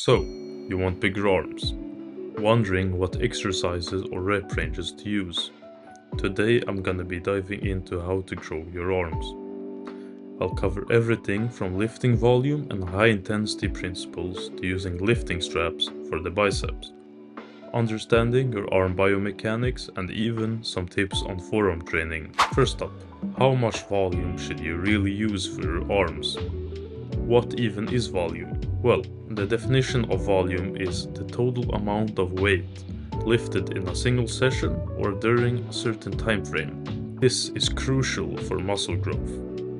So, you want bigger arms? Wondering what exercises or rep ranges to use? Today I'm gonna be diving into how to grow your arms. I'll cover everything from lifting volume and high intensity principles to using lifting straps for the biceps, understanding your arm biomechanics, and even some tips on forearm training. First up, how much volume should you really use for your arms? What even is volume? Well, the definition of volume is the total amount of weight lifted in a single session or during a certain time frame. This is crucial for muscle growth.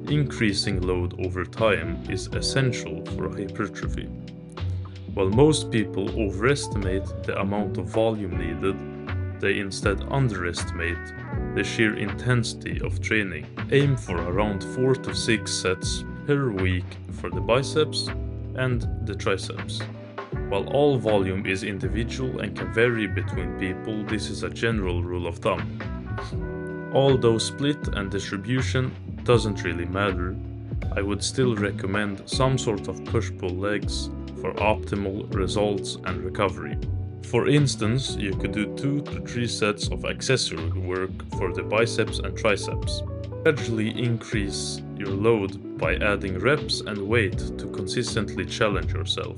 Increasing load over time is essential for hypertrophy. While most people overestimate the amount of volume needed, they instead underestimate the sheer intensity of training. Aim for around 4 to 6 sets per week for the biceps and the triceps. While all volume is individual and can vary between people, this is a general rule of thumb. Although split and distribution doesn't really matter, I would still recommend some sort of push-pull legs for optimal results and recovery. For instance, you could do 2 to 3 sets of accessory work for the biceps and triceps. Gradually increase your load by adding reps and weight to consistently challenge yourself.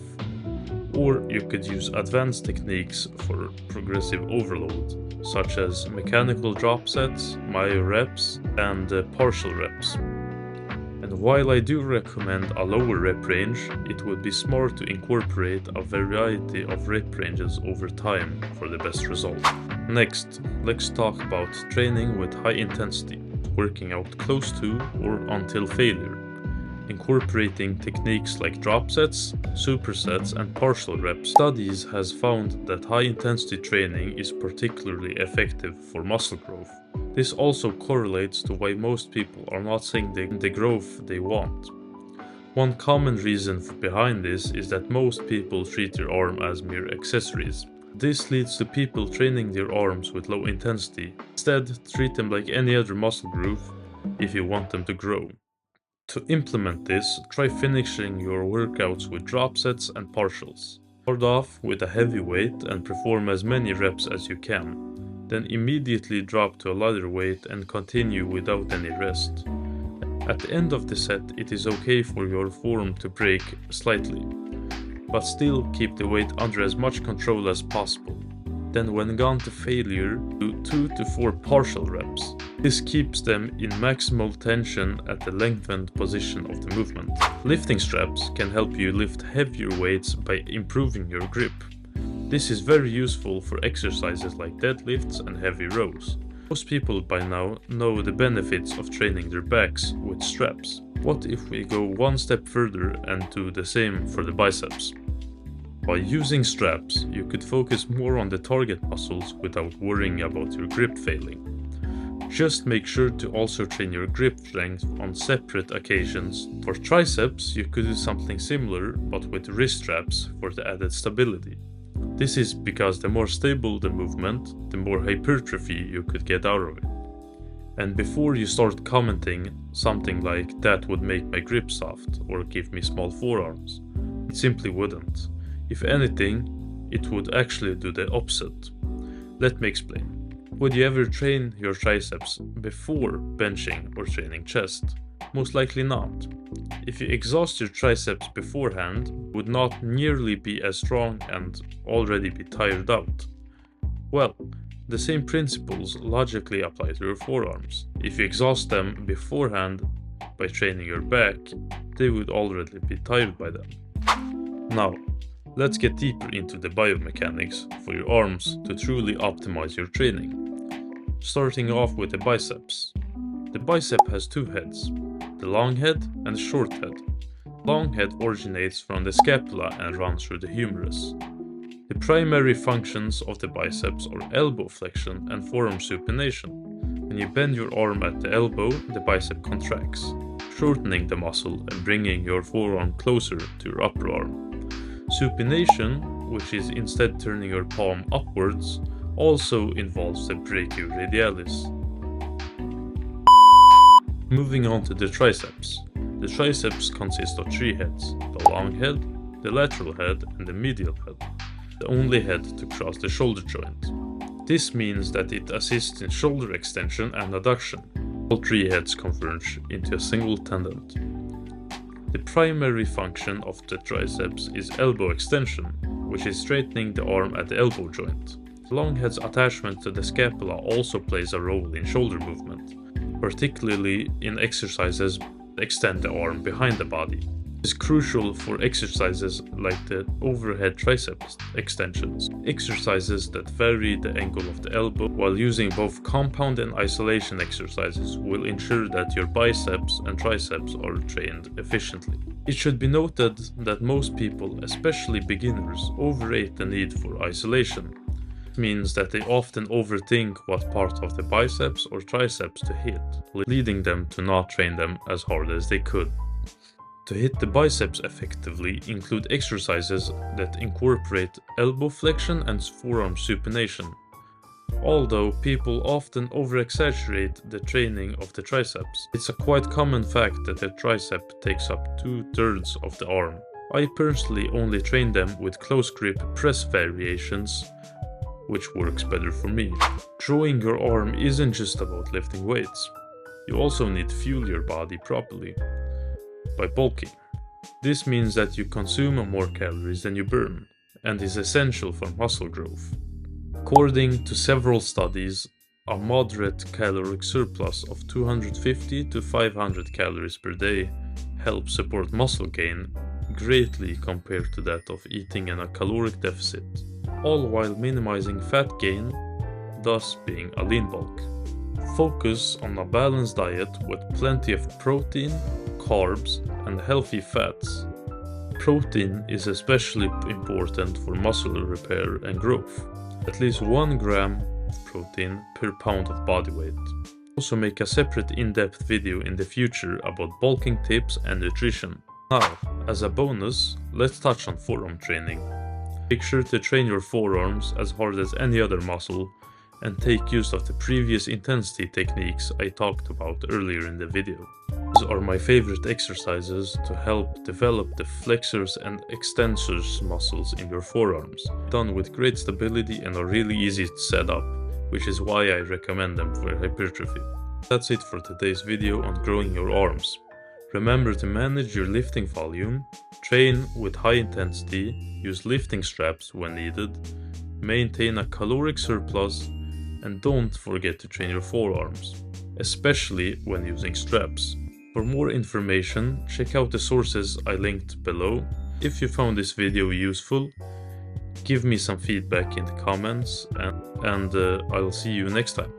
Or you could use advanced techniques for progressive overload, such as mechanical drop sets, myo reps, and partial reps. And while I do recommend a lower rep range, it would be smart to incorporate a variety of rep ranges over time for the best result. Next, let's talk about training with high intensity, working out close to or until failure. Incorporating techniques like drop sets, supersets, and partial reps. Studies has found that high intensity training is particularly effective for muscle growth. This also correlates to why most people are not seeing the growth they want. One common reason behind this is that most people treat their arm as mere accessories. This leads to people training their arms with low intensity. Instead, treat them like any other muscle group if you want them to grow. To implement this, try finishing your workouts with drop sets and partials. Start off with a heavy weight and perform as many reps as you can. Then immediately drop to a lighter weight and continue without any rest. At the end of the set, it is okay for your form to break slightly, but still keep the weight under as much control as possible. Then when gone to failure, do 2 to 4 partial reps. This keeps them in maximal tension at the lengthened position of the movement. Lifting straps can help you lift heavier weights by improving your grip. This is very useful for exercises like deadlifts and heavy rows. Most people by now know the benefits of training their backs with straps. What if we go one step further and do the same for the biceps? By using straps, you could focus more on the target muscles without worrying about your grip failing. Just make sure to also train your grip strength on separate occasions. For triceps, you could do something similar but with wrist straps for the added stability. This is because the more stable the movement, the more hypertrophy you could get out of it. And before you start commenting something like "that would make my grip soft" or "give me small forearms," it simply wouldn't. If anything, it would actually do the opposite. Let me explain. Would you ever train your triceps before benching or training chest? Most likely not. If you exhaust your triceps beforehand, would not nearly be as strong and already be tired out. Well, the same principles logically apply to your forearms. If you exhaust them beforehand by training your back, they would already be tired by then. Now, let's get deeper into the biomechanics for your arms to truly optimize your training. Starting off with the biceps. The bicep has 2 heads, the long head and the short head. The long head originates from the scapula and runs through the humerus. The primary functions of the biceps are elbow flexion and forearm supination. When you bend your arm at the elbow, the bicep contracts, shortening the muscle and bringing your forearm closer to your upper arm. Supination, which is instead turning your palm upwards, also involves the brachioradialis. Moving on to the triceps. The triceps consist of 3 heads: the long head, the lateral head and the medial head, the only head to cross the shoulder joint. This means that it assists in shoulder extension and adduction. All three heads converge into a single tendon. The primary function of the triceps is elbow extension, which is straightening the arm at the elbow joint. The long head's attachment to the scapula also plays a role in shoulder movement, particularly in exercises that extend the arm behind the body. This is crucial for exercises like the overhead triceps extensions, exercises that vary the angle of the elbow, while using both compound and isolation exercises will ensure that your biceps and triceps are trained efficiently. It should be noted that most people, especially beginners, overrate the need for isolation. This means that they often overthink what part of the biceps or triceps to hit, leading them to not train them as hard as they could. To hit the biceps effectively, include exercises that incorporate elbow flexion and forearm supination. Although people often over-exaggerate the training of the triceps, it's a quite common fact that the tricep takes up 2/3 of the arm. I personally only train them with close grip press variations, which works better for me. Growing your arm isn't just about lifting weights. You also need to fuel your body properly by bulking. This means that you consume more calories than you burn, and is essential for muscle growth. According to several studies, a moderate caloric surplus of 250 to 500 calories per day helps support muscle gain greatly compared to that of eating in a caloric deficit, all while minimizing fat gain, thus being a lean bulk. Focus on a balanced diet with plenty of protein, carbs, and healthy fats. Protein is especially important for muscle repair and growth. At least 1 gram of protein per pound of body weight. Also make a separate in-depth video in the future about bulking tips and nutrition. Now, as a bonus, let's touch on forearm training. Make sure to train your forearms as hard as any other muscle and take use of the previous intensity techniques I talked about earlier in the video. These are my favorite exercises to help develop the flexors and extensors muscles in your forearms, done with great stability and are really easy to set up, which is why I recommend them for hypertrophy. That's it for today's video on growing your arms. Remember to manage your lifting volume, train with high intensity, use lifting straps when needed, maintain a caloric surplus, and don't forget to train your forearms, especially when using straps. For more information, check out the sources I linked below. If you found this video useful, give me some feedback in the comments, and I'll see you next time.